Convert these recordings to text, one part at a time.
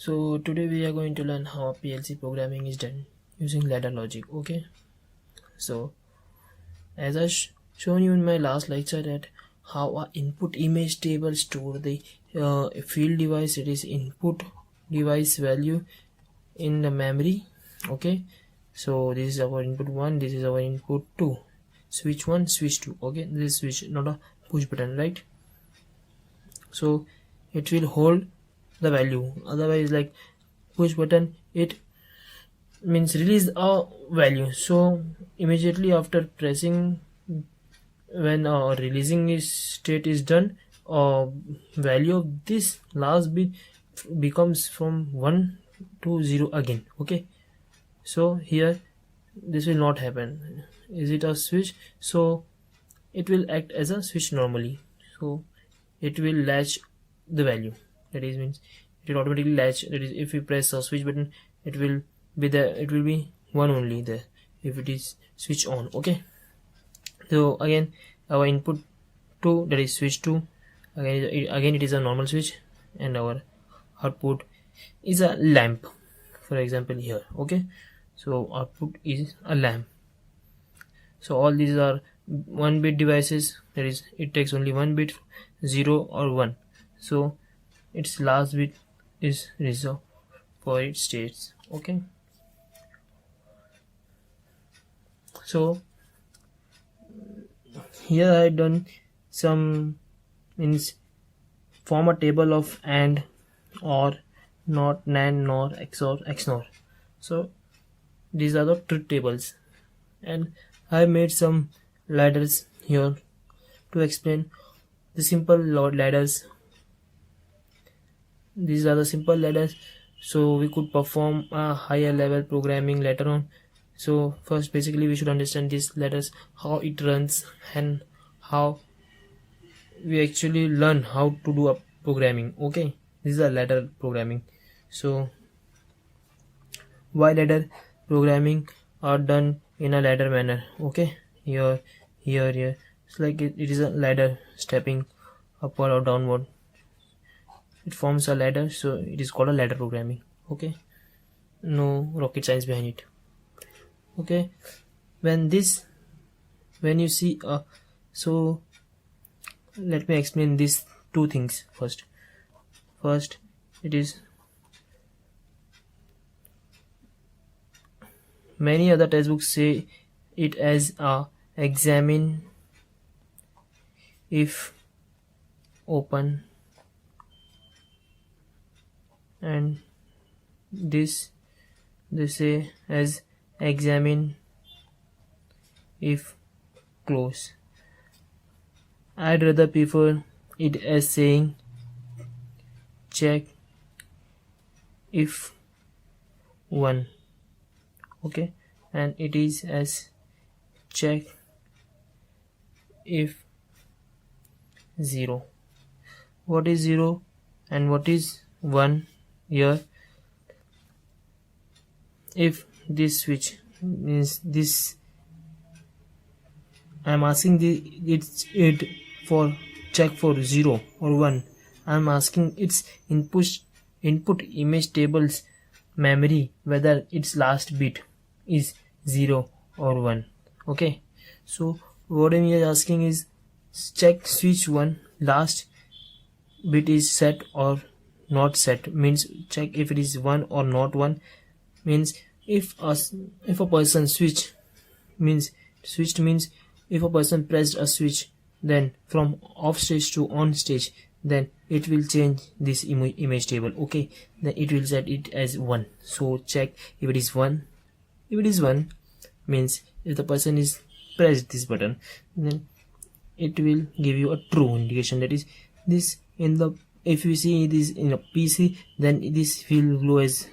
So today we are going to learn how PLC programming is done using ladder logic. Okay, so as I shown you in my last lecture that how a input image table store the field device, it is input device value in the memory. Okay, so this is our input 1, this is our input 2, switch 1, switch 2. Okay, this is switch, not a push button, right? So it will hold the value, otherwise like push button, it means release a value. So immediately after pressing, when releasing is state is done, value of this last bit becomes from 1 to 0 again. Okay, so here this will not happen. Is it a switch? So it will act as a switch normally, so it will latch the value. That is means it will automatically latch. That is, if we press a switch button, it will be there, it will be one only there if it is switch on. Okay, so again our input 2, that is switch 2, again it is a normal switch, and our output is a lamp, for example here. Okay, so output is a lamp. So all these are 1 bit devices, that is it takes only 1 bit, 0 or 1, so its last bit is reserved for its states. Okay, so here I done some, means form a table of AND, or NOT, NAND, NOR, XOR, XNOR. So these are the truth tables, and I made some ladders here to explain the simple ladders. These are the simple ladders, so we could perform a higher level programming later on. So first, basically we should understand these ladders, how it runs, and how we actually learn how to do a programming. Okay, this is a ladder programming. So why ladder programming are done in a ladder manner? Okay, here it's like it is a ladder stepping upward or downward, it forms a ladder, so it is called a ladder programming. Okay, no rocket science behind it. Okay, when you see so let me explain these two things first. It is, many other textbooks say it as a examine if open, and this they say as examine if close. I'd rather prefer it as saying check if 1. Okay, and it is as check if 0. What is 0 and what is 1 here? If this switch, means this, I am asking it for check for 0 or 1. I am asking its input image table's memory whether its last bit is 0 or 1. Okay, so what I am asking is check switch 1 last bit is set or not set, means check if it is 1 or not 1. Means if a person switched, means if a person pressed a switch, then from off stage to on stage, then it will change this image table. Okay, then it will set it as 1. So check if it is 1. If it is 1, means if the person is pressed this button, then it will give you a true indication. That is, this in the, if you see this in a PC, then this will glow as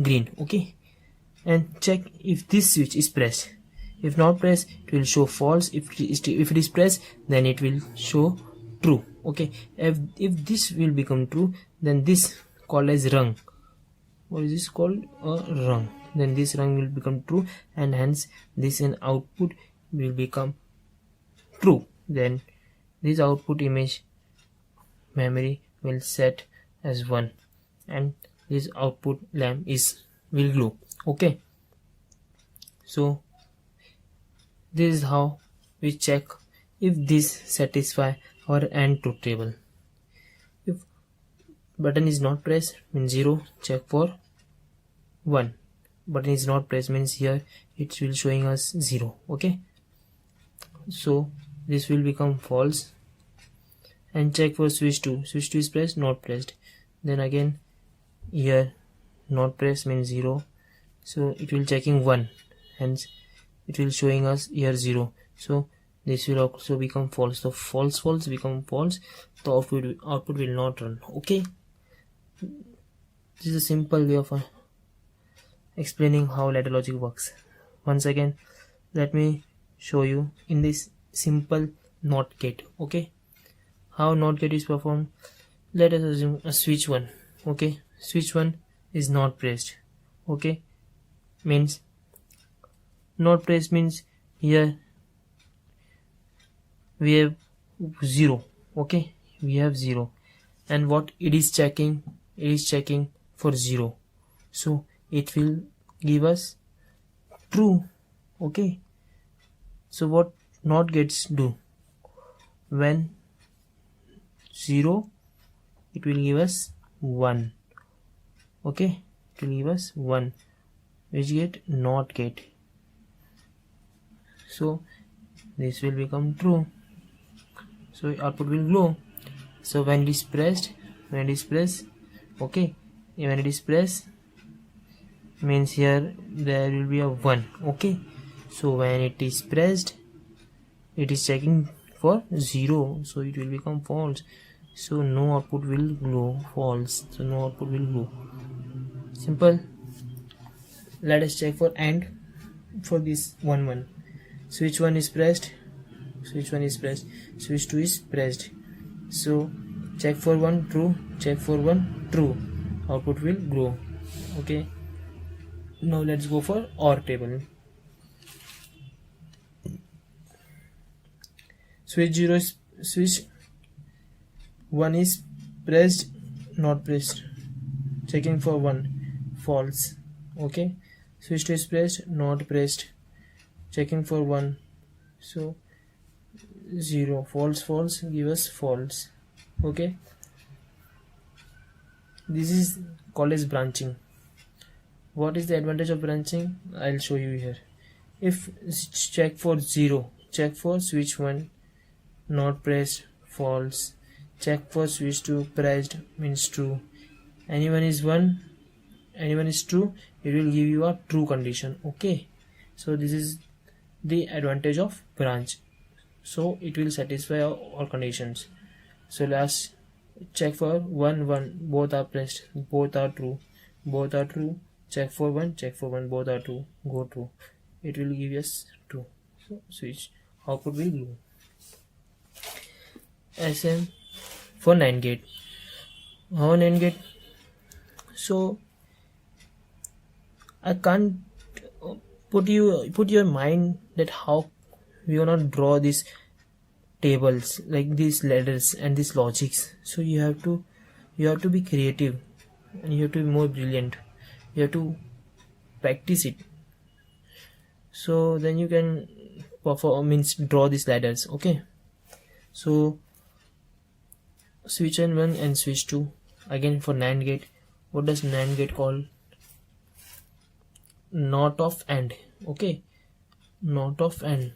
green. Okay, and check if this switch is pressed. If not pressed, it will show false. If it is pressed, then it will show true. Okay, if this will become true, then this called as rung. What is this called? A rung. Then this rung will become true, and hence this in output will become true. Then this output image memory will set as 1, and this output lamp will glow. Okay, so this is how we check if this satisfy our AND truth table. If button is not pressed means 0, check for 1. Button is not pressed means here it will showing us 0. Okay, so this will become false, and check for switch 2. Switch 2 is pressed, not pressed. Then again here not pressed means 0, so it will checking 1, hence it will showing us here 0. So this will also become false. So false become false, the output will not run. Okay, this is a simple way of explaining how ladder logic works. Once again, let me show you in this simple NOT gate. Okay, how NOT gate is performed. Let us assume a switch 1. Okay, switch 1 is not pressed. Okay, means not pressed means here we have 0. Okay, we have 0, and what it is checking, it is checking for 0, so it will give us true. Okay, so what NOT gates do, when 0 it will give us 1. Okay, it will give us 1. Which gate? NOT gate. So this will become true, so output will glow. So when it is pressed, okay, when it is pressed means here there will be a 1. Okay, so when it is pressed, it is checking for 0, so it will become false, so no output will glow. False, so no output will glow. Simple. Let us check for AND. For this 1 switch 1 is pressed, switch 2 is pressed, so check for 1 true, check for 1 true, output will glow. Okay, now let's go for OR table. Switch 1 is pressed, not pressed, checking for 1, false. Okay, switch 2 is pressed, not pressed, checking for 1, so 0. False, give us false. Okay, this is called as branching. What is the advantage of branching? I'll show you here. If check for 0, check for switch 1 not pressed, false. Check for switch 2 pressed, means true. Anyone is 1, anyone is true, it will give you a true condition. Okay, so this is the advantage of branch, so it will satisfy all conditions. So last check for 1, both are pressed, both are true, check for 1, both are true, go true, it will give us true. So switch output will glow. SM for NAND gate. How NAND gate? So I can't put your mind that how we gonna draw these tables, like these ladders and these logics. So you have to be creative, and you have to be more brilliant. You have to practice it, so then you can draw these ladders. Okay, so switch 1 and switch 2 again for NAND gate. What does NAND gate call? Not of AND. Okay, not of AND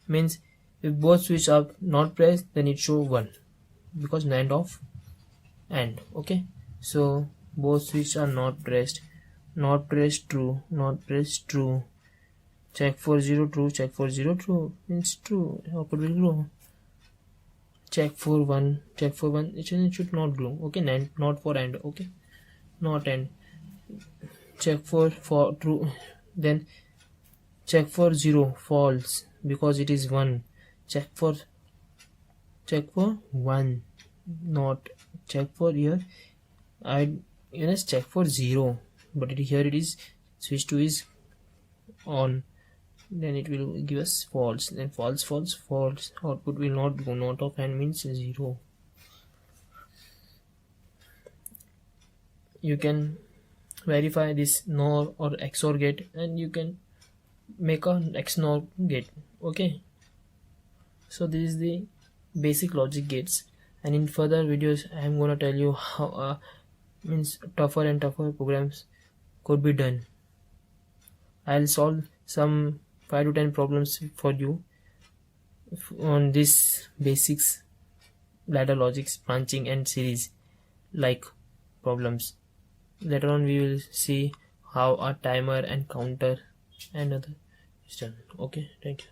means if both switch are not pressed, then it show 1, because NAND of AND. Okay, so both switch are not pressed, true, not pressed, true, check for 0 true, true, means true, output will glow. Check for 1, it should not glow. Okay, NAND, not for AND. Okay, not AND. Check for true, then check for 0, false, because it is 1. Check for 1, not check for here. Check for 0, but here it is switch 2 is on, then it will give us false, then false, output will not go. Not of AND means 0. you can verify this NOR or XOR gate, and you can make a XNOR gate. Okay, so this is the basic logic gates, and in further videos I am gonna tell you how means tougher and tougher programs could be done. I'll solve some 5 to 10 problems for you on this basics, ladder logics, branching and series like problems. Later on we will see how a timer and counter and other is done. Okay, thank you.